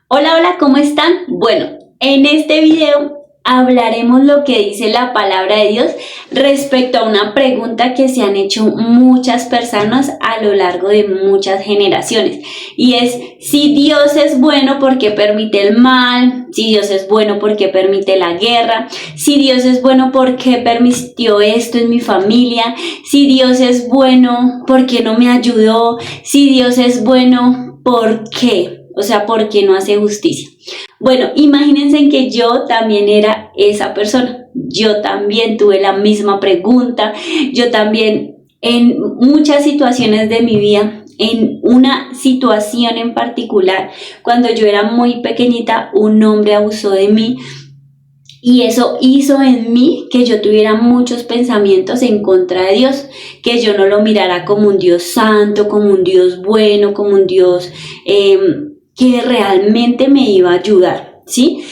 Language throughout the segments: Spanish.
Hola, hola, ¿cómo están? Bueno, en este video hablaremos lo que dice la palabra de Dios respecto a una pregunta que se han hecho muchas personas a lo largo de muchas generaciones, y es: si Dios es bueno, ¿por qué permite el mal? Si Dios es bueno, ¿por qué permite la guerra? Si Dios es bueno, ¿por qué permitió esto en mi familia? Si Dios es bueno, ¿por qué no me ayudó? Si Dios es bueno, ¿por qué? O sea, ¿por qué no hace justicia? Bueno, imagínense en que yo también era esa persona. Yo también tuve la misma pregunta. Yo también, en muchas situaciones de mi vida, en una situación en particular, cuando yo era muy pequeñita, un hombre abusó de mí. Y eso hizo en mí que yo tuviera muchos pensamientos en contra de Dios, que yo no lo mirara como un Dios santo, como un Dios bueno, como un Dios que realmente me iba a ayudar, ¿sí?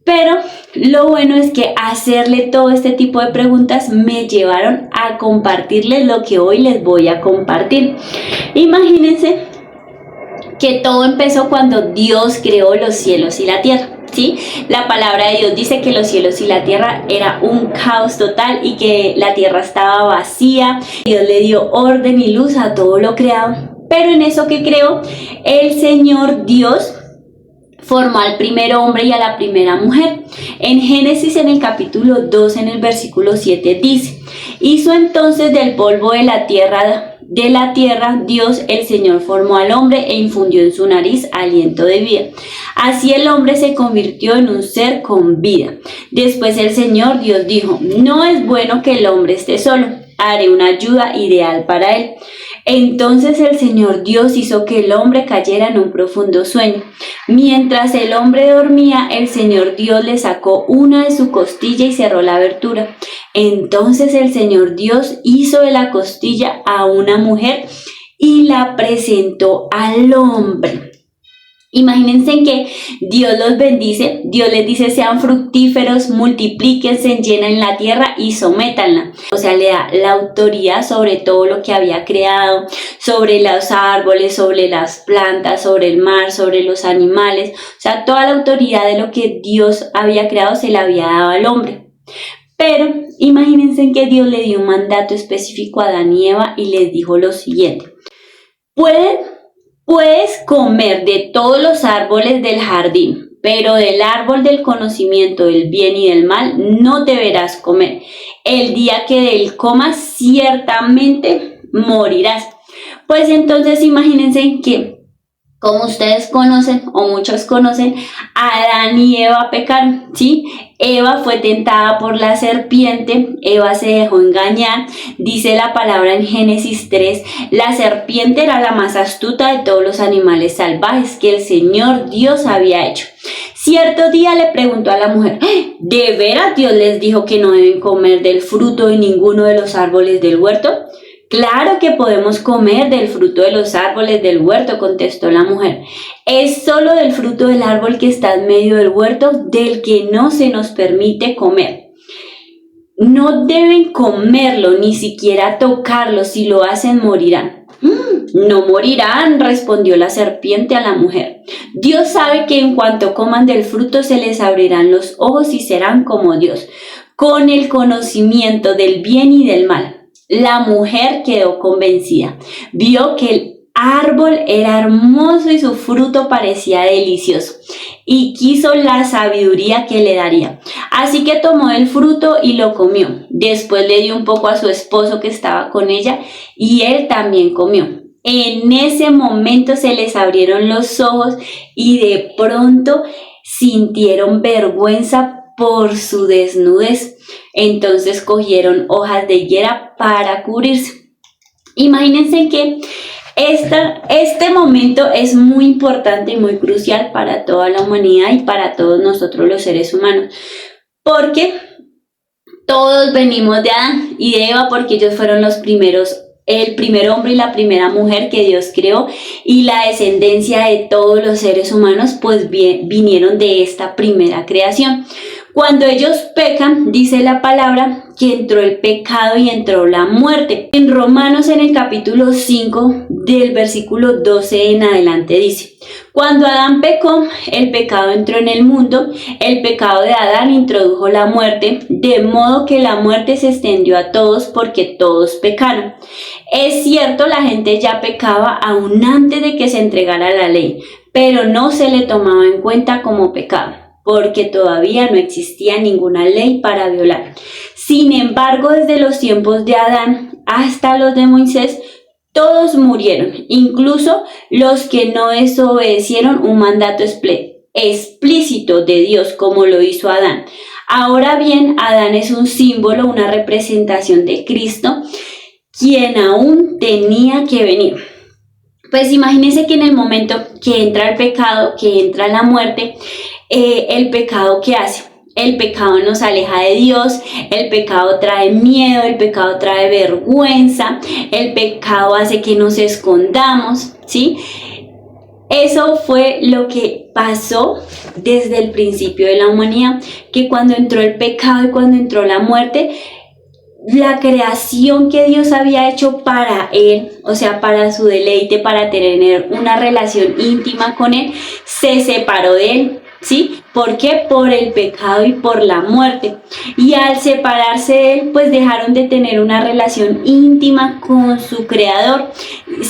Pero lo bueno es que hacerle todo este tipo de preguntas me llevaron a compartirles lo que hoy les voy a compartir. Imagínense que todo empezó cuando Dios creó los cielos y la tierra. ¿Sí? La palabra de Dios dice que los cielos y la tierra era un caos total y que la tierra estaba vacía. Dios le dio orden y luz a todo lo creado. Pero en eso que creó, el Señor Dios formó al primer hombre y a la primera mujer. En Génesis, en el capítulo 2, en el versículo 7 dice: hizo entonces del polvo de la tierra, Dios el Señor formó al hombre e infundió en su nariz aliento de vida. Así el hombre se convirtió en un ser con vida. Después el Señor Dios dijo: no es bueno que el hombre esté solo, haré una ayuda ideal para él. Entonces el Señor Dios hizo que el hombre cayera en un profundo sueño. Mientras el hombre dormía, el Señor Dios le sacó una de su costilla y cerró la abertura. Entonces el Señor Dios hizo de la costilla a una mujer y la presentó al hombre. Imagínense que Dios los bendice, Dios les dice: sean fructíferos, multiplíquense, llenen la tierra y sométanla. O sea, le da la autoridad sobre todo lo que había creado, sobre los árboles, sobre las plantas, sobre el mar, sobre los animales. O sea, toda la autoridad de lo que Dios había creado se la había dado al hombre. Pero imagínense que Dios le dio un mandato específico a Adán y Eva y les dijo lo siguiente: Puedes comer de todos los árboles del jardín, pero del árbol del conocimiento del bien y del mal no deberás comer. El día que de él comas, ciertamente morirás. Pues entonces imagínense que, como ustedes conocen o muchos conocen, Adán y Eva pecaron, ¿sí? Eva fue tentada por la serpiente, Eva se dejó engañar. Dice la palabra en Génesis 3, la serpiente era la más astuta de todos los animales salvajes que el Señor Dios había hecho. Cierto día le preguntó a la mujer: ¿de veras Dios les dijo que no deben comer del fruto de ninguno de los árboles del huerto? Claro que podemos comer del fruto de los árboles del huerto, contestó la mujer. Es solo del fruto del árbol que está en medio del huerto del que no se nos permite comer. No deben comerlo, ni siquiera tocarlo, si lo hacen morirán. No morirán, respondió la serpiente a la mujer. Dios sabe que en cuanto coman del fruto se les abrirán los ojos y serán como Dios, con el conocimiento del bien y del mal. La mujer quedó convencida, vio que el árbol era hermoso y su fruto parecía delicioso, y quiso la sabiduría que le daría. Así que tomó el fruto y lo comió. Después le dio un poco a su esposo que estaba con ella, y él también comió. En ese momento se les abrieron los ojos y de pronto sintieron vergüenza por su desnudez. Entonces cogieron hojas de higuera para cubrirse. Imagínense que este momento es muy importante y muy crucial para toda la humanidad y para todos nosotros los seres humanos, porque todos venimos de Adán y de Eva, porque ellos fueron los primeros, el primer hombre y la primera mujer que Dios creó, y la descendencia de todos los seres humanos pues vinieron de esta primera creación. Cuando ellos pecan, dice la palabra que entró el pecado y entró la muerte. En Romanos, en el capítulo 5, del versículo 12 en adelante dice: cuando Adán pecó, el pecado entró en el mundo, el pecado de Adán introdujo la muerte, de modo que la muerte se extendió a todos porque todos pecaron. Es cierto, la gente ya pecaba aún antes de que se entregara la ley, pero no se le tomaba en cuenta como pecado, porque todavía no existía ninguna ley para violar. Sin embargo, desde los tiempos de Adán hasta los de Moisés, todos murieron, incluso los que no desobedecieron un mandato explícito de Dios como lo hizo Adán. Ahora bien, Adán es un símbolo, una representación de Cristo, quien aún tenía que venir. Pues imagínense que en el momento que entra el pecado, que entra la muerte, el pecado, ¿qué hace? El pecado nos aleja de Dios, el pecado trae miedo, el pecado trae vergüenza, el pecado hace que nos escondamos, ¿sí? Eso fue lo que pasó desde el principio de la humanidad, que cuando entró el pecado y cuando entró la muerte, la creación que Dios había hecho para él, o sea, para su deleite, para tener una relación íntima con él, se separó de él. ¿Sí? ¿Por qué? Por el pecado y por la muerte. Y al separarse de él, pues dejaron de tener una relación íntima con su creador.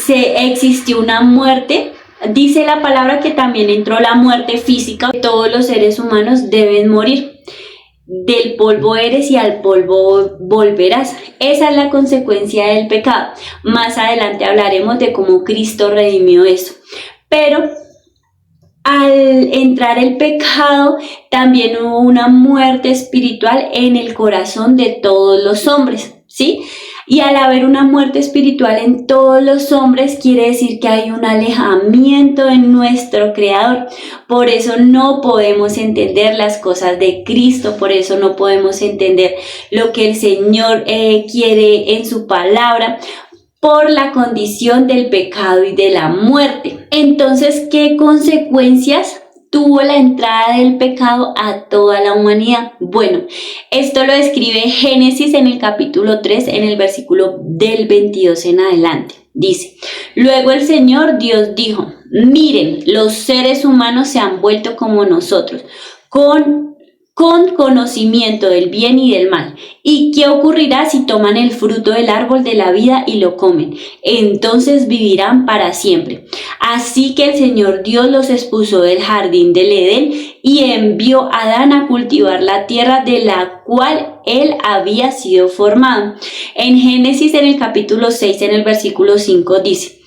Existió una muerte. Dice la palabra que también entró la muerte física. Todos los seres humanos deben morir. Del polvo eres y al polvo volverás. Esa es la consecuencia del pecado. Más adelante hablaremos de cómo Cristo redimió eso. Pero al entrar el pecado, también hubo una muerte espiritual en el corazón de todos los hombres, ¿sí? Y al haber una muerte espiritual en todos los hombres, quiere decir que hay un alejamiento de nuestro Creador. Por eso no podemos entender las cosas de Cristo, por eso no podemos entender lo que el Señor quiere en su palabra, por la condición del pecado y de la muerte. Entonces, ¿qué consecuencias tuvo la entrada del pecado a toda la humanidad? Bueno, esto lo describe Génesis en el capítulo 3, en el versículo del 22 en adelante. Dice: luego el Señor Dios dijo: miren, los seres humanos se han vuelto como nosotros, con conocimiento del bien y del mal. ¿Y qué ocurrirá si toman el fruto del árbol de la vida y lo comen? Entonces vivirán para siempre. Así que el Señor Dios los expulsó del jardín del Edén y envió a Adán a cultivar la tierra de la cual él había sido formado. En Génesis, en el capítulo 6, en el versículo 5 dice: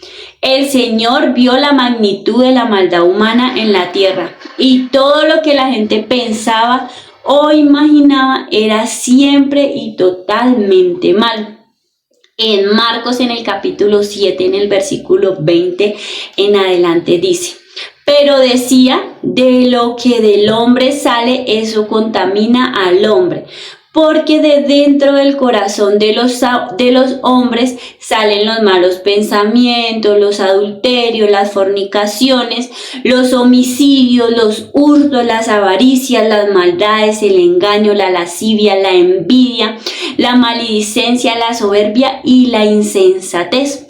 el Señor vio la magnitud de la maldad humana en la tierra, y todo lo que la gente pensaba o imaginaba era siempre y totalmente mal. En Marcos, en el capítulo 7, en el versículo 20 en adelante dice: pero decía, de lo que del hombre sale, eso contamina al hombre. Porque de dentro del corazón de los hombres salen los malos pensamientos, los adulterios, las fornicaciones, los homicidios, los hurtos, las avaricias, las maldades, el engaño, la lascivia, la envidia, la maledicencia, la soberbia y la insensatez.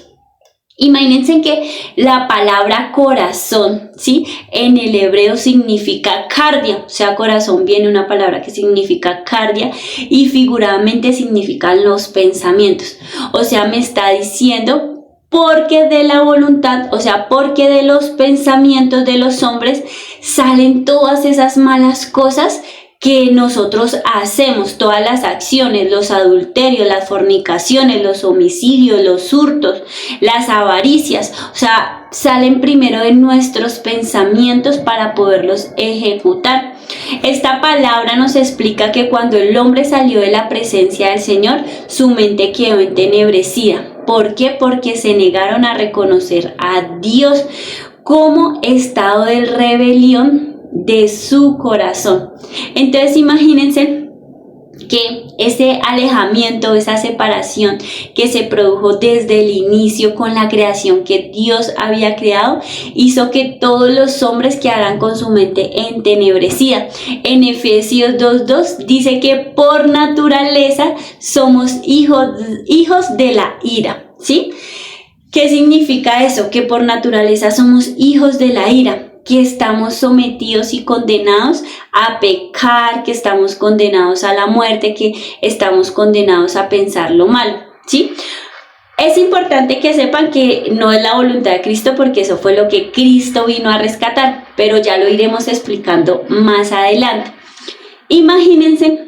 Imagínense que la palabra corazón, ¿sí? En el hebreo significa cardia, o sea, corazón viene una palabra que significa cardia y figuradamente significan los pensamientos. O sea, me está diciendo porque de la voluntad, o sea, porque de los pensamientos de los hombres salen todas esas malas cosas que nosotros hacemos, todas las acciones, los adulterios, las fornicaciones, los homicidios, los hurtos, las avaricias, o sea, salen primero de nuestros pensamientos para poderlos ejecutar. Esta palabra nos explica que cuando el hombre salió de la presencia del Señor, su mente quedó entenebrecida. ¿Por qué? Porque se negaron a reconocer a Dios como estado de rebelión de su corazón. Entonces imagínense que ese alejamiento, esa separación que se produjo desde el inicio con la creación que Dios había creado, hizo que todos los hombres quedaran con su mente entenebrecida. En Efesios 2:2 dice que por naturaleza somos hijos de la ira, ¿sí? ¿Qué significa eso? Que por naturaleza somos hijos de la ira, que estamos sometidos y condenados a pecar, que estamos condenados a la muerte, que estamos condenados a pensar lo malo, ¿sí? Es importante que sepan que no es la voluntad de Cristo porque eso fue lo que Cristo vino a rescatar, pero ya lo iremos explicando más adelante. Imagínense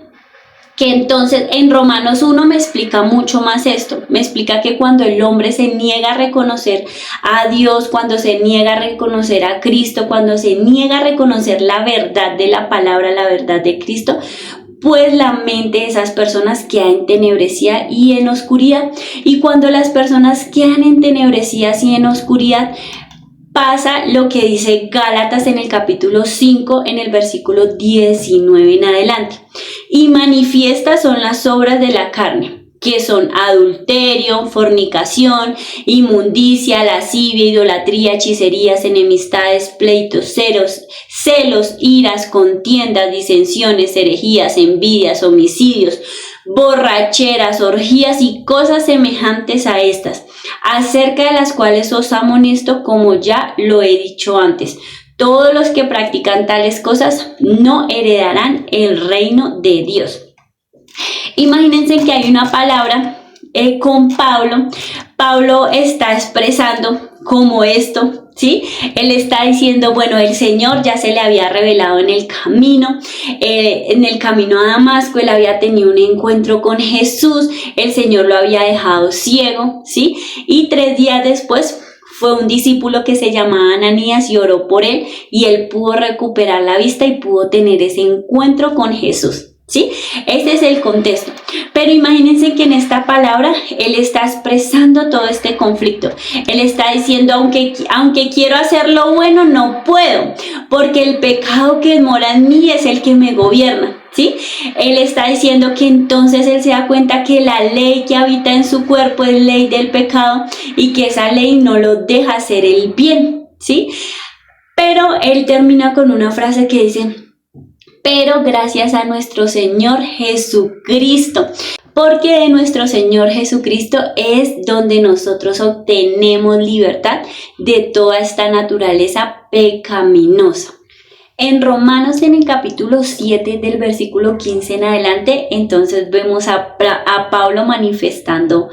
que entonces en Romanos 1 me explica mucho más esto, me explica que cuando el hombre se niega a reconocer a Dios, cuando se niega a reconocer a Cristo, cuando se niega a reconocer la verdad de la palabra, la verdad de Cristo, pues la mente de esas personas queda entenebrecida y en oscuridad. Y cuando las personas quedan entenebrecidas y en oscuridad, pasa lo que dice Gálatas en el capítulo 5, en el versículo 19 en adelante. Y manifiestas son las obras de la carne, que son adulterio, fornicación, inmundicia, lascivia, idolatría, hechicerías, enemistades, pleitos, celos, iras, contiendas, disensiones, herejías, envidias, homicidios, borracheras, orgías y cosas semejantes a estas, acerca de las cuales os amonesto, como ya lo he dicho antes. Todos los que practican tales cosas no heredarán el reino de Dios. Imagínense que hay una palabra con Pablo. Pablo está expresando como esto, ¿sí? Él está diciendo, bueno, el Señor ya se le había revelado en el camino a Damasco. Él había tenido un encuentro con Jesús, el Señor lo había dejado ciego, ¿sí? Y 3 días después fue un discípulo que se llamaba Ananías y oró por él y él pudo recuperar la vista y pudo tener ese encuentro con Jesús, ¿sí? Ese es el contexto. Pero imagínense que en esta palabra él está expresando todo este conflicto. Él está diciendo, aunque quiero hacer lo bueno, no puedo, porque el pecado que mora en mí es el que me gobierna, ¿sí? Él está diciendo que entonces él se da cuenta que la ley que habita en su cuerpo es ley del pecado y que esa ley no lo deja hacer el bien, ¿sí? Pero él termina con una frase que dice, pero gracias a nuestro Señor Jesucristo, porque de nuestro Señor Jesucristo es donde nosotros obtenemos libertad de toda esta naturaleza pecaminosa. En Romanos, en el capítulo 7 del versículo 15 en adelante, entonces vemos a Pablo manifestando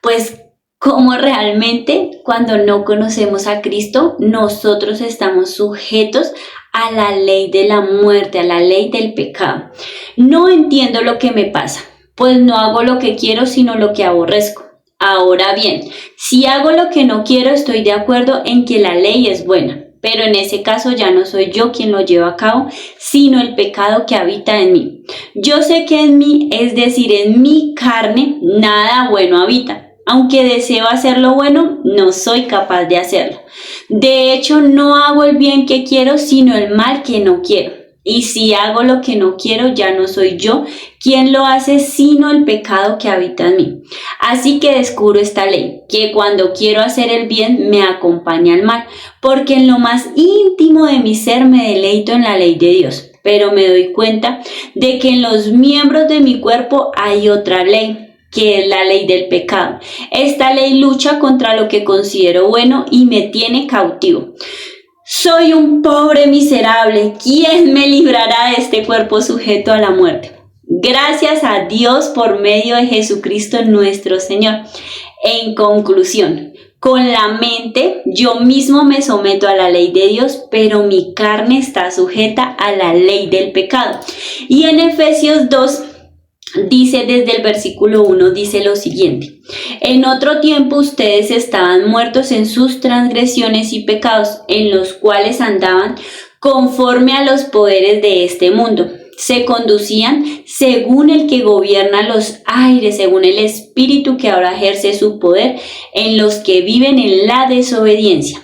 pues cómo realmente cuando no conocemos a Cristo nosotros estamos sujetos a la ley de la muerte, a la ley del pecado. No entiendo lo que me pasa, pues no hago lo que quiero sino lo que aborrezco. Ahora bien, si hago lo que no quiero, estoy de acuerdo en que la ley es buena, pero en ese caso ya no soy yo quien lo lleva a cabo, sino el pecado que habita en mí. Yo sé que en mí, es decir, en mi carne, nada bueno habita. Aunque deseo hacer lo bueno, no soy capaz de hacerlo. De hecho, no hago el bien que quiero, sino el mal que no quiero. Y si hago lo que no quiero, ya no soy yo quien lo hace, sino el pecado que habita en mí. Así que descubro esta ley, que cuando quiero hacer el bien, me acompaña el mal, porque en lo más íntimo de mi ser me deleito en la ley de Dios. Pero me doy cuenta de que en los miembros de mi cuerpo hay otra ley, que es la ley del pecado. Esta ley lucha contra lo que considero bueno y me tiene cautivo. Soy un pobre miserable. ¿Quién me librará de este cuerpo sujeto a la muerte? Gracias a Dios por medio de Jesucristo nuestro Señor. En conclusión, con la mente yo mismo me someto a la ley de Dios, pero mi carne está sujeta a la ley del pecado. Y en Efesios 2 dice desde el versículo 1, dice lo siguiente: en otro tiempo ustedes estaban muertos en sus transgresiones y pecados, en los cuales andaban conforme a los poderes de este mundo. Se conducían según el que gobierna los aires, según el espíritu que ahora ejerce su poder en los que viven en la desobediencia.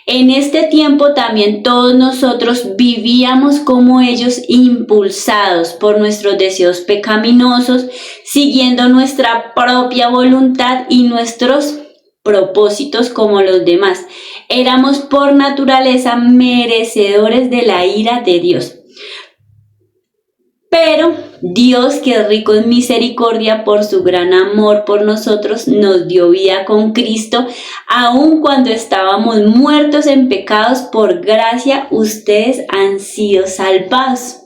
En este tiempo también todos nosotros vivíamos como ellos, impulsados por nuestros deseos pecaminosos, siguiendo nuestra propia voluntad y nuestros propósitos como los demás. Éramos por naturaleza merecedores de la ira de Dios. Pero Dios, que es rico en misericordia por su gran amor por nosotros, nos dio vida con Cristo, aun cuando estábamos muertos en pecados, por gracia ustedes han sido salvados.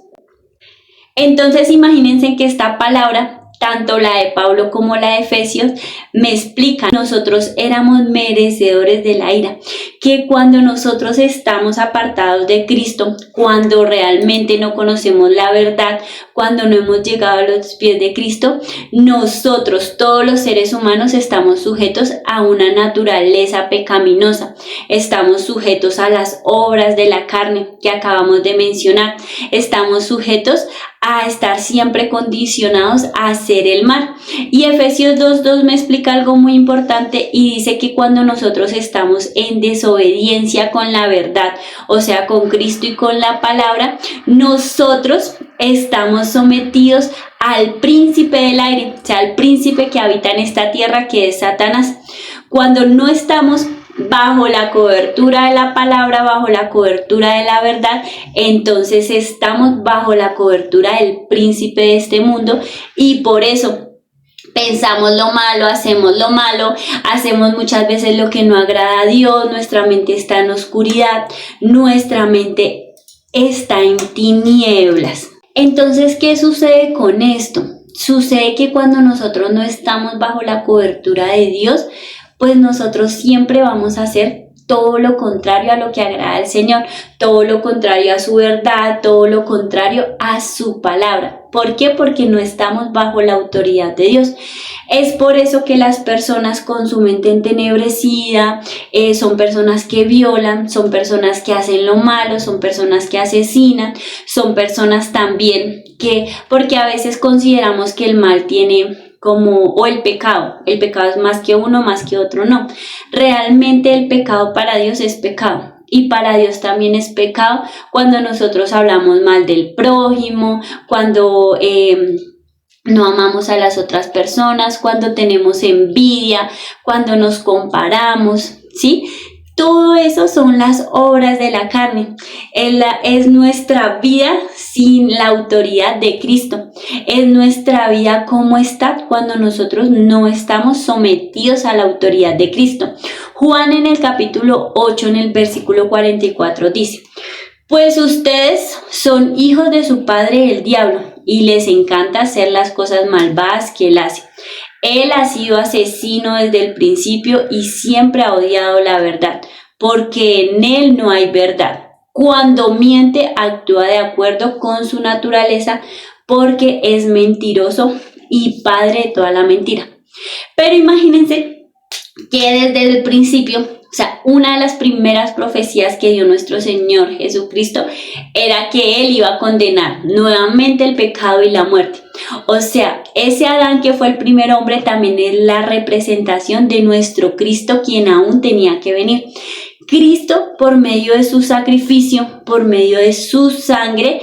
Entonces imagínense que esta palabra, tanto la de Pablo como la de Efesios, me explican, nosotros éramos merecedores de la ira, que cuando nosotros estamos apartados de Cristo, cuando realmente no conocemos la verdad, cuando no hemos llegado a los pies de Cristo, nosotros, todos los seres humanos, estamos sujetos a una naturaleza pecaminosa, estamos sujetos a las obras de la carne que acabamos de mencionar, estamos sujetos a estar siempre condicionados a hacer el mal. Y Efesios 2:2 me explica algo muy importante y dice que cuando nosotros estamos en desobediencia con la verdad, o sea, con Cristo y con la palabra, nosotros estamos sometidos al príncipe del aire, o sea, al príncipe que habita en esta tierra, que es Satanás. Cuando no estamos bajo la cobertura de la palabra, bajo la cobertura de la verdad, entonces estamos bajo la cobertura del príncipe de este mundo, y por eso pensamos lo malo, hacemos muchas veces lo que no agrada a Dios, nuestra mente está en oscuridad, nuestra mente está en tinieblas. Entonces, ¿qué sucede con esto? Sucede que cuando nosotros no estamos bajo la cobertura de Dios, pues nosotros siempre vamos a hacer todo lo contrario a lo que agrada al Señor, todo lo contrario a su verdad, todo lo contrario a su palabra. ¿Por qué? Porque no estamos bajo la autoridad de Dios. Es por eso que las personas con su mente entenebrecida son personas que violan, son personas que hacen lo malo, son personas que asesinan, son personas también que, porque a veces consideramos que el mal tiene o el pecado es más que uno, más que otro, no. Realmente el pecado para Dios es pecado. Y para Dios también es pecado cuando nosotros hablamos mal del prójimo, cuando no amamos a las otras personas, cuando tenemos envidia, cuando nos comparamos, ¿sí? Todo eso son las obras de la carne. Es nuestra vida sin la autoridad de Cristo. Es nuestra vida como está cuando nosotros no estamos sometidos a la autoridad de Cristo. Juan en el capítulo 8, en el versículo 44 dice: pues ustedes son hijos de su padre el diablo, y les encanta hacer las cosas malvadas que él hace. Él ha sido asesino desde el principio y siempre ha odiado la verdad, porque en él no hay verdad. Cuando miente, actúa de acuerdo con su naturaleza, porque es mentiroso y padre de toda la mentira. Pero imagínense que desde el principio, o sea, una de las primeras profecías que dio nuestro Señor Jesucristo era que Él iba a condenar nuevamente el pecado y la muerte. O sea, ese Adán que fue el primer hombre también es la representación de nuestro Cristo, quien aún tenía que venir. Cristo, por medio de su sacrificio, por medio de su sangre,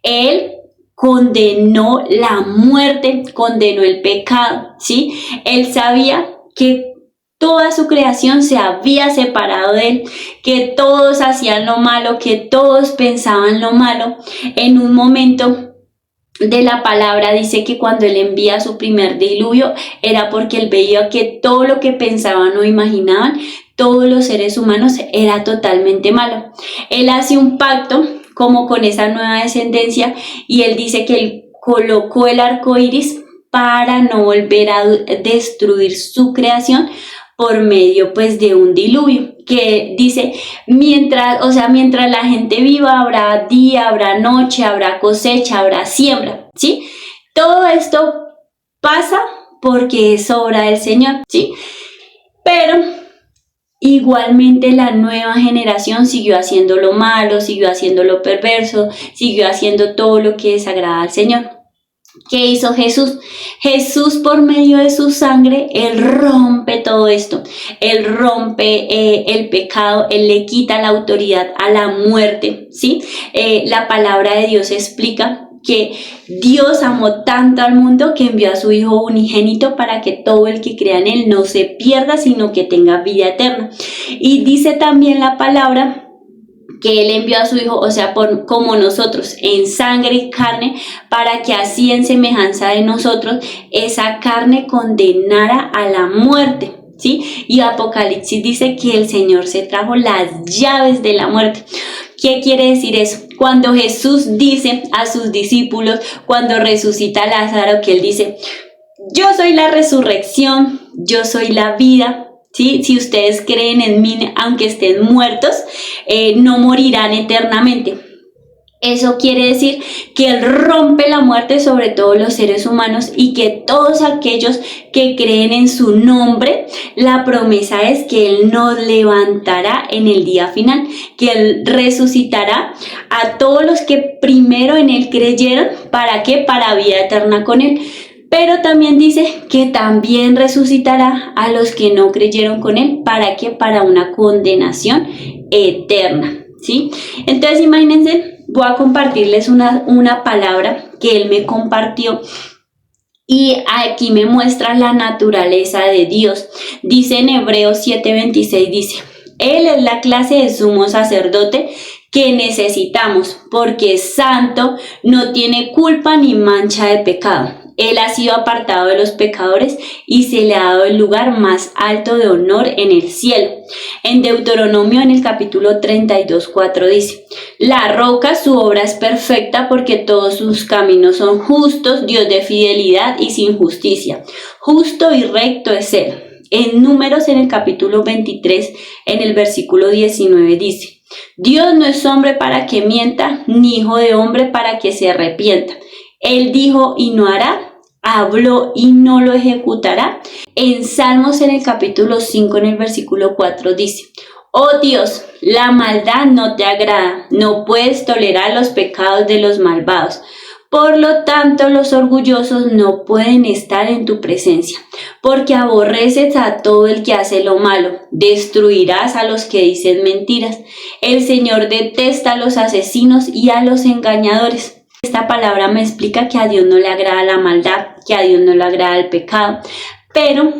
Él condenó la muerte, condenó el pecado, ¿sí? Él sabía que toda su creación se había separado de él, que todos hacían lo malo, que todos pensaban lo malo. En un momento de la palabra dice que cuando él envía su primer diluvio era porque él veía que todo lo que pensaban o imaginaban todos los seres humanos era totalmente malo. Él hace un pacto como con esa nueva descendencia, y él dice que él colocó el arco iris para no volver a destruir su creación por medio pues de un diluvio, que dice mientras la gente viva habrá día, habrá noche, habrá cosecha, habrá siembra, ¿sí? Todo esto pasa porque es obra del Señor, ¿sí? Pero igualmente la nueva generación siguió haciendo lo malo, siguió haciendo lo perverso, siguió haciendo todo lo que desagrada al Señor. ¿Qué hizo Jesús? Jesús, por medio de su sangre, Él rompe todo esto. Él rompe el pecado, Él le quita la autoridad a la muerte, ¿sí? La palabra de Dios explica que Dios amó tanto al mundo que envió a su Hijo unigénito para que todo el que crea en Él no se pierda, sino que tenga vida eterna. Y dice también la palabra que Él envió a su Hijo, o sea, como nosotros, en sangre y carne, para que así en semejanza de nosotros, esa carne condenara a la muerte, ¿sí? Y Apocalipsis dice que el Señor se trajo las llaves de la muerte. ¿Qué quiere decir eso? Cuando Jesús dice a sus discípulos, cuando resucita a Lázaro, que Él dice: yo soy la resurrección, yo soy la vida. ¿Sí? Si ustedes creen en mí, aunque estén muertos, no morirán eternamente. Eso quiere decir que Él rompe la muerte sobre todos los seres humanos y que todos aquellos que creen en su nombre, la promesa es que Él nos levantará en el día final, que Él resucitará a todos los que primero en Él creyeron. ¿Para qué? Para vida eterna con Él. Pero también dice que también resucitará a los que no creyeron con Él. ¿Para qué? Para una condenación eterna, ¿sí? Entonces imagínense, voy a compartirles una palabra que Él me compartió. Y aquí me muestra la naturaleza de Dios. Dice en Hebreos 7:26, dice: Él es la clase de sumo sacerdote que necesitamos, porque es santo, no tiene culpa ni mancha de pecado. Él ha sido apartado de los pecadores y se le ha dado el lugar más alto de honor en el cielo. En Deuteronomio, en el capítulo 32:4 dice: la roca, su obra es perfecta, porque todos sus caminos son justos, Dios de fidelidad y sin justicia. Justo y recto es Él. En Números, en el capítulo 23, en el versículo 19 dice: Dios no es hombre para que mienta, ni hijo de hombre para que se arrepienta. Él dijo y no hará, habló y no lo ejecutará. En Salmos, en el capítulo 5, en el versículo 4 dice: oh Dios, la maldad no te agrada, no puedes tolerar los pecados de los malvados. Por lo tanto, los orgullosos no pueden estar en tu presencia, porque aborreces a todo el que hace lo malo, destruirás a los que dicen mentiras. El Señor detesta a los asesinos y a los engañadores. Esta palabra me explica que a Dios no le agrada la maldad, que a Dios no le agrada el pecado, pero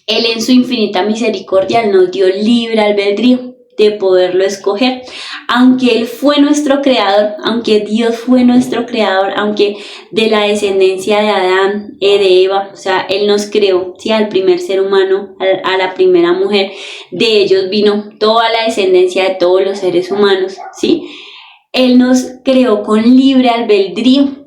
Él en su infinita misericordia nos dio libre albedrío de poderlo escoger. Aunque Él fue nuestro creador, aunque Dios fue nuestro creador, aunque de la descendencia de Adán, de Eva, o sea, Él nos creó, ¿sí? Al primer ser humano, a la primera mujer, de ellos vino toda la descendencia de todos los seres humanos, ¿sí? Él nos creó con libre albedrío.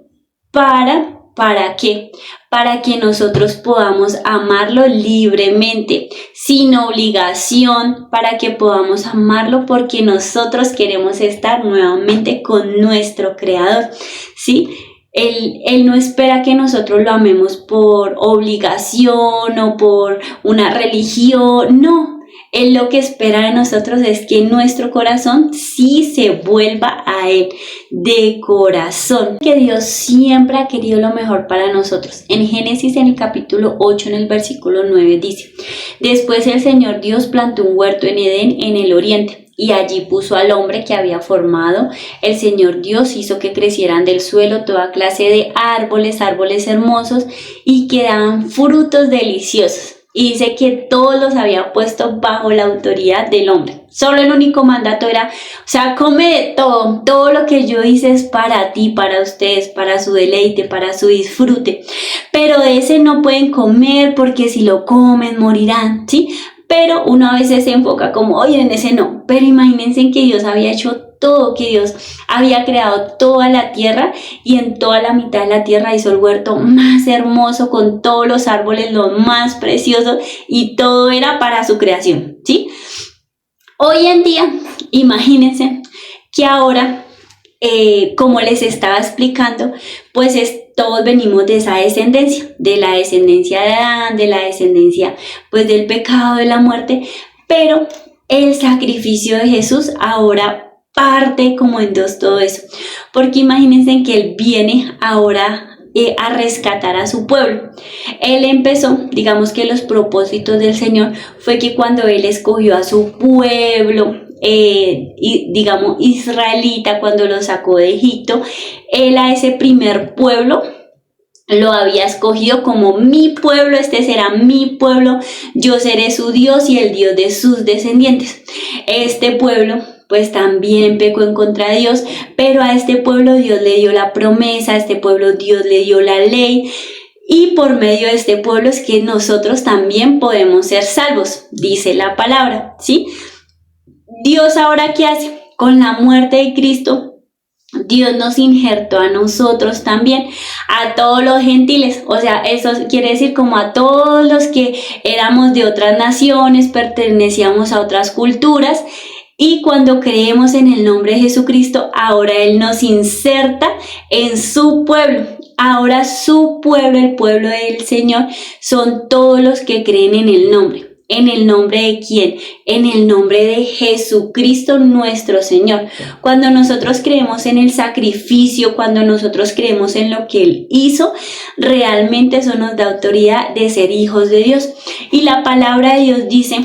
¿Para qué? Para que nosotros podamos amarlo libremente, sin obligación, para que podamos amarlo porque nosotros queremos estar nuevamente con nuestro Creador, ¿sí? Él no espera que nosotros lo amemos por obligación o por una religión, no. Él lo que espera de nosotros es que nuestro corazón sí se vuelva a Él de corazón. Que Dios siempre ha querido lo mejor para nosotros. En Génesis, en el capítulo 8, en el versículo 9 dice: después el Señor Dios plantó un huerto en Edén, en el oriente, y allí puso al hombre que había formado. El Señor Dios hizo que crecieran del suelo toda clase de árboles hermosos y que daban frutos deliciosos. Y dice que todos los había puesto bajo la autoridad del hombre. Solo el único mandato era, o sea, come de todo. Todo lo que yo hice es para ti, para ustedes, para su deleite, para su disfrute. Pero de ese no pueden comer porque si lo comen morirán, ¿sí? Pero uno a veces se enfoca como, oye, en ese no. Pero imagínense que Dios había hecho todo, que Dios había creado toda la tierra y en toda la mitad de la tierra hizo el huerto más hermoso con todos los árboles, los más preciosos, y todo era para su creación, ¿sí? Hoy en día, imagínense que ahora, como les estaba explicando, pues todos venimos de esa descendencia, de la descendencia de Adán, de la descendencia pues del pecado, de la muerte, pero el sacrificio de Jesús ahora parte como en dos todo eso, porque imagínense que Él viene ahora a rescatar a su pueblo. Él empezó, digamos que los propósitos del Señor fue que cuando Él escogió a su pueblo, digamos israelita, cuando lo sacó de Egipto, Él a ese primer pueblo lo había escogido como mi pueblo, este será mi pueblo, yo seré su Dios y el Dios de sus descendientes. Este pueblo pues también pecó en contra de Dios, pero a este pueblo Dios le dio la promesa, a este pueblo Dios le dio la ley, y por medio de este pueblo es que nosotros también podemos ser salvos, dice la palabra, ¿sí? Dios ahora, ¿qué hace? Con la muerte de Cristo, Dios nos injertó a nosotros también, a todos los gentiles, o sea, eso quiere decir como a todos los que éramos de otras naciones, pertenecíamos a otras culturas, y cuando creemos en el nombre de Jesucristo, ahora Él nos inserta en su pueblo. Ahora su pueblo, el pueblo del Señor, son todos los que creen en el nombre. ¿En el nombre de quién? En el nombre de Jesucristo nuestro Señor. Cuando nosotros creemos en el sacrificio, cuando nosotros creemos en lo que Él hizo, realmente eso nos da autoridad de ser hijos de Dios. Y la palabra de Dios dice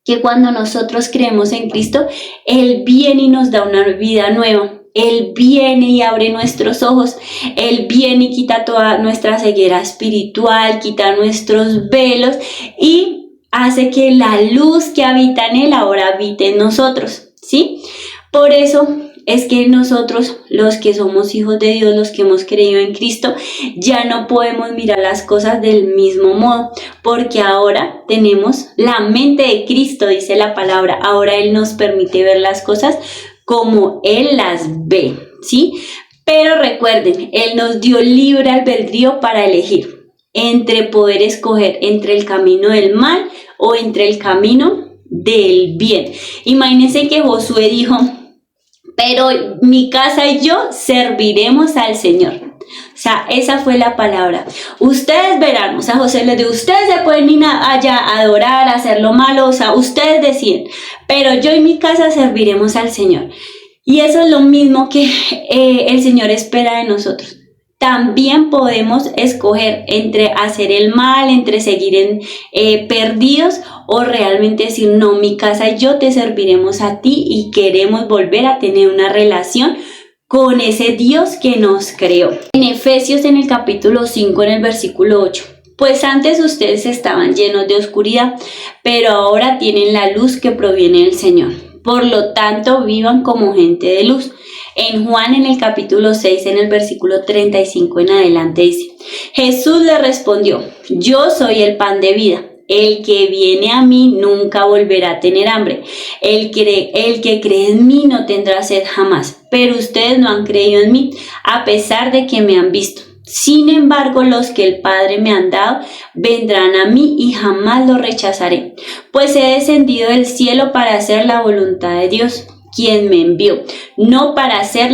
que cuando nosotros creemos en Cristo, Él viene y nos da una vida nueva. Él viene y abre nuestros ojos, Él viene y quita toda nuestra ceguera espiritual, quita nuestros velos y hace que la luz que habita en Él ahora habite en nosotros, ¿sí? Por eso es que nosotros, los que somos hijos de Dios, los que hemos creído en Cristo, ya no podemos mirar las cosas del mismo modo, porque ahora tenemos la mente de Cristo, dice la palabra. Ahora Él nos permite ver las cosas como Él las ve, ¿sí? Pero recuerden, Él nos dio libre albedrío para elegir entre poder escoger entre el camino del mal o entre el camino del bien. Imagínense que Josué dijo, pero mi casa y yo serviremos al Señor. O sea, esa fue la palabra. Ustedes verán, o sea, José les dijo, ustedes se pueden ir allá a adorar, a hacer lo malo, o sea, ustedes deciden, pero yo y mi casa serviremos al Señor. Y eso es lo mismo que el Señor espera de nosotros. También podemos escoger entre hacer el mal, entre seguir perdidos o realmente decir, no, mi casa y yo te serviremos a ti y queremos volver a tener una relación con ese Dios que nos creó. En Efesios, en el capítulo 5, en el versículo 8. Pues antes ustedes estaban llenos de oscuridad, pero ahora tienen la luz que proviene del Señor. Por lo tanto, vivan como gente de luz. En Juan, en el capítulo 6, en el versículo 35 en adelante dice, Jesús le respondió, yo soy el pan de vida. El que viene a mí nunca volverá a tener hambre. El que cree en mí no tendrá sed jamás. Pero ustedes no han creído en mí, a pesar de que me han visto. Sin embargo, los que el Padre me han dado vendrán a mí y jamás los rechazaré. Pues he descendido del cielo para hacer la voluntad de Dios, quien me envió, no para hacer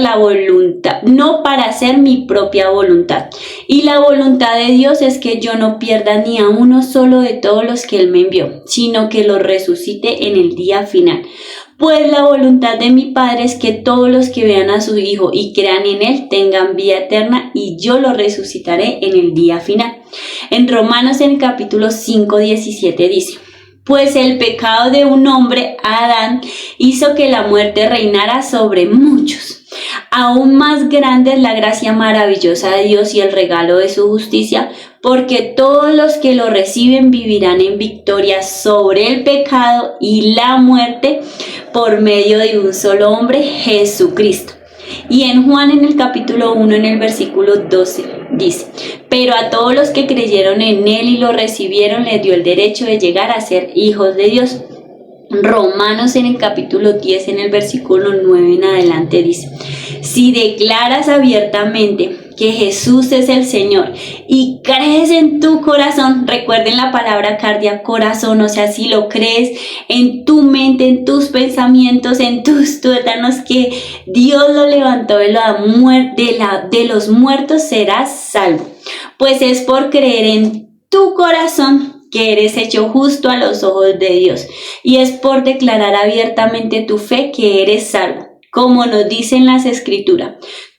mi propia voluntad. Y la voluntad de Dios es que yo no pierda ni a uno solo de todos los que Él me envió, sino que los resucite en el día final. Pues la voluntad de mi Padre es que todos los que vean a su Hijo y crean en Él tengan vida eterna y yo los resucitaré en el día final. En Romanos, en el capítulo 5, 17 dice, pues el pecado de un hombre, Adán, hizo que la muerte reinara sobre muchos. Aún más grande es la gracia maravillosa de Dios y el regalo de su justicia, porque todos los que lo reciben vivirán en victoria sobre el pecado y la muerte por medio de un solo hombre, Jesucristo. Y en Juan, en el capítulo 1, en el versículo 12, dice, pero a todos los que creyeron en Él y lo recibieron, les dio el derecho de llegar a ser hijos de Dios. Romanos, en el capítulo 10, en el versículo 9 en adelante dice, si declaras abiertamente que Jesús es el Señor y crees en tu corazón, recuerden la palabra cardia, corazón, o sea, si lo crees en tu mente, en tus pensamientos, en tus tuétanos, que Dios lo levantó de los muertos, serás salvo. Pues es por creer en tu corazón que eres hecho justo a los ojos de Dios, y es por declarar abiertamente tu fe que eres salvo, como nos dicen las Escrituras.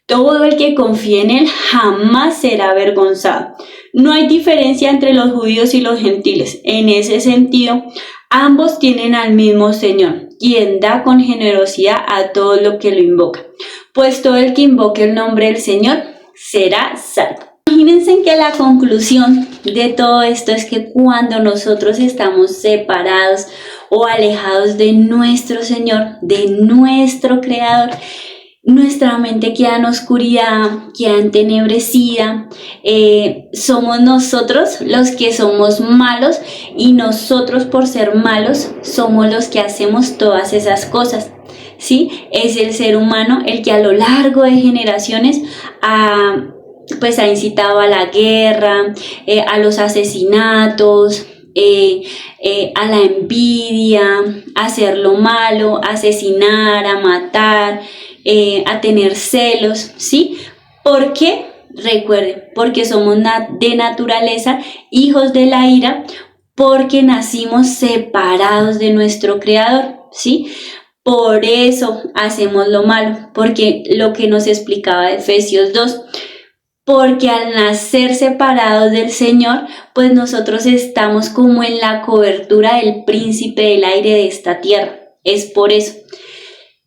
Todo el que confíe en Él jamás será avergonzado. No hay diferencia entre los judíos y los gentiles. En ese sentido, ambos tienen al mismo Señor, quien da con generosidad a todo lo que lo invoca. Pues todo el que invoque el nombre del Señor será salvo. imagínense que la conclusión de todo esto es que cuando nosotros estamos separados o alejados de nuestro Señor, de nuestro Creador, nuestra mente queda en oscuridad, queda entenebrecida, somos nosotros los que somos malos y nosotros por ser malos somos los que hacemos todas esas cosas, ¿sí? Es el ser humano el que a lo largo de generaciones ha incitado a la guerra, a los asesinatos, a la envidia, a hacer lo malo, a asesinar, a matar, a tener celos, ¿sí? ¿Por qué? Recuerden, porque somos de naturaleza hijos de la ira, porque nacimos separados de nuestro Creador, ¿sí? Por eso hacemos lo malo, porque lo que nos explicaba Efesios 2, porque al nacer separados del Señor, pues nosotros estamos como en la cobertura del príncipe del aire de esta tierra, es por eso.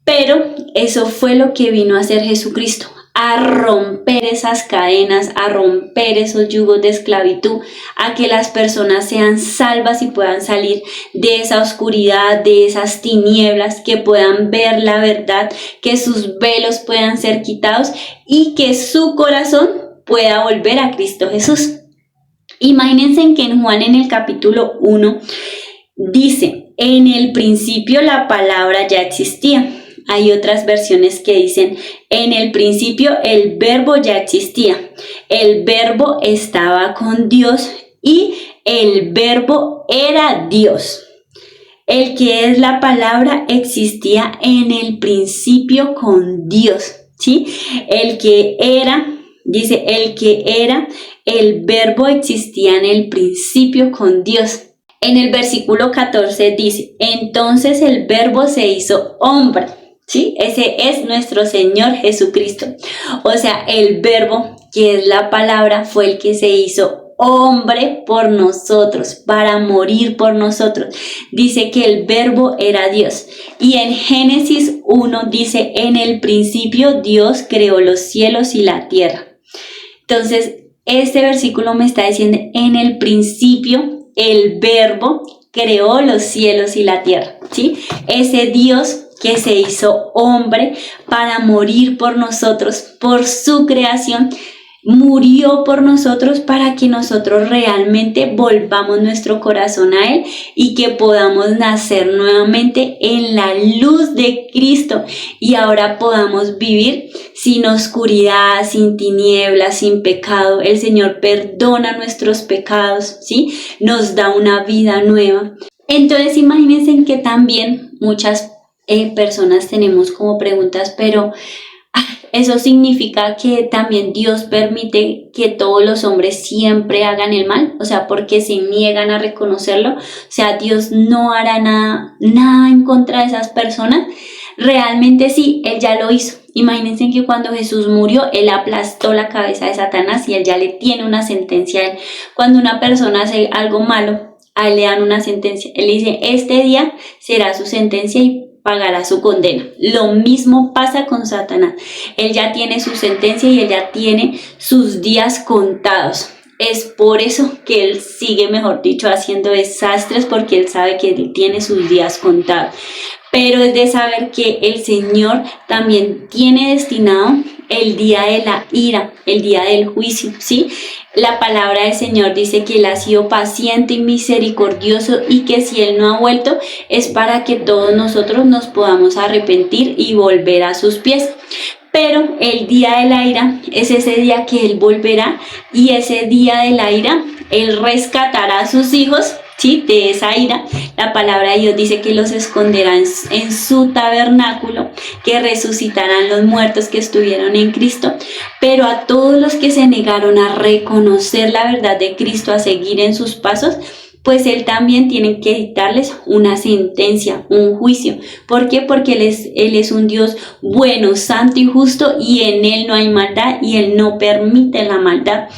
Pero eso fue lo que vino a hacer Jesucristo, a romper esas cadenas, a romper esos yugos de esclavitud, a que las personas sean salvas y puedan salir de esa oscuridad, de esas tinieblas, que puedan ver la verdad, que sus velos puedan ser quitados y que su corazón pueda volver a Cristo Jesús. Imagínense que en Juan, en el capítulo 1, dice: en el principio la palabra ya existía. Hay otras versiones que dicen: en el principio el verbo ya existía. El verbo estaba con Dios y el verbo era Dios. El que es la palabra existía en el principio con Dios, ¿sí? El que era, dice, el verbo existía en el principio con Dios. En el versículo 14 dice: entonces el verbo se hizo hombre. ¿Sí? Ese es nuestro Señor Jesucristo. O sea, el verbo, que es la palabra, fue el que se hizo hombre por nosotros, para morir por nosotros. Dice que el verbo era Dios. Y en Génesis 1 dice: en el principio Dios creó los cielos y la tierra. Entonces, este versículo me está diciendo: en el principio el verbo creó los cielos y la tierra, ¿sí? Ese Dios que se hizo hombre para morir por nosotros, por su creación, murió por nosotros para que nosotros realmente volvamos nuestro corazón a Él y que podamos nacer nuevamente en la luz de Cristo y ahora podamos vivir sin oscuridad, sin tinieblas, sin pecado. El Señor perdona nuestros pecados, ¿sí? Nos da una vida nueva. Entonces imagínense que también muchas personas tenemos como preguntas, pero ¿eso significa que también Dios permite que todos los hombres siempre hagan el mal? O sea, porque se niegan a reconocerlo. O sea, Dios no hará nada en contra de esas personas. Realmente sí, Él ya lo hizo. Imagínense que cuando Jesús murió, Él aplastó la cabeza de Satanás y Él ya le tiene una sentencia a Él. Cuando una persona hace algo malo, a Él le dan una sentencia. Él dice: este día será su sentencia y pagará su condena. Lo mismo pasa con Satanás. Él ya tiene su sentencia y él ya tiene sus días contados. Es por eso que él sigue, mejor dicho, haciendo desastres, porque él sabe que él tiene sus días contados. Pero es de saber que el Señor también tiene destinado el día de la ira, el día del juicio, ¿sí? La palabra del Señor dice que Él ha sido paciente y misericordioso y que si Él no ha vuelto es para que todos nosotros nos podamos arrepentir y volver a sus pies. Pero el día de la ira es ese día que Él volverá y ese día de la ira Él rescatará a sus hijos, ¿sí? De esa ira. La palabra de Dios dice que los esconderá en su tabernáculo, que resucitarán los muertos que estuvieron en Cristo, pero a todos los que se negaron a reconocer la verdad de Cristo, a seguir en sus pasos, pues Él también tiene que dictarles una sentencia, un juicio. ¿Por qué? Porque Él es un Dios bueno, santo y justo, y en Él no hay maldad y Él no permite la maldad.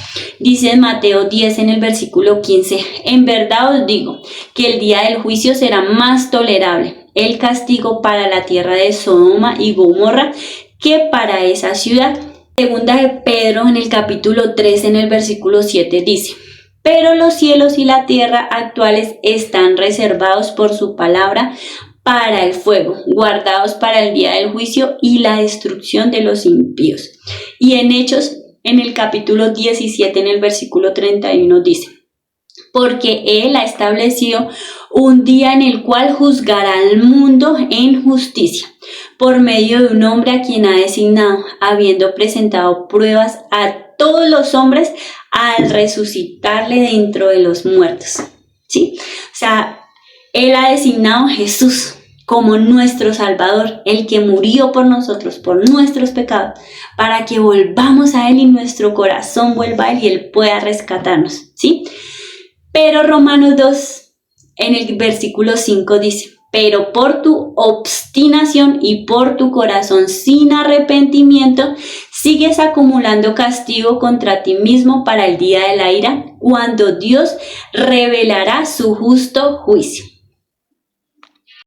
Dice en Mateo 10 en el versículo 15: en verdad os digo que el día del juicio será más tolerable el castigo para la tierra de Sodoma y Gomorra que para esa ciudad. Segunda de Pedro en el capítulo 3 en el versículo 7 dice: pero los cielos y la tierra actuales están reservados por su palabra para el fuego, guardados para el día del juicio y la destrucción de los impíos. Y en Hechos, en el capítulo 17, en el versículo 31 dice: porque Él ha establecido un día en el cual juzgará al mundo en justicia, por medio de un hombre a quien ha designado, habiendo presentado pruebas a todos los hombres al resucitarle de entre los muertos. ¿Sí? O sea, Él ha designado a Jesús como nuestro Salvador, el que murió por nosotros, por nuestros pecados, para que volvamos a Él y nuestro corazón vuelva a Él y Él pueda rescatarnos. ¿Sí? Pero Romanos 2, en el versículo 5 dice: pero por tu obstinación y por tu corazón sin arrepentimiento, sigues acumulando castigo contra ti mismo para el día de la ira, cuando Dios revelará su justo juicio.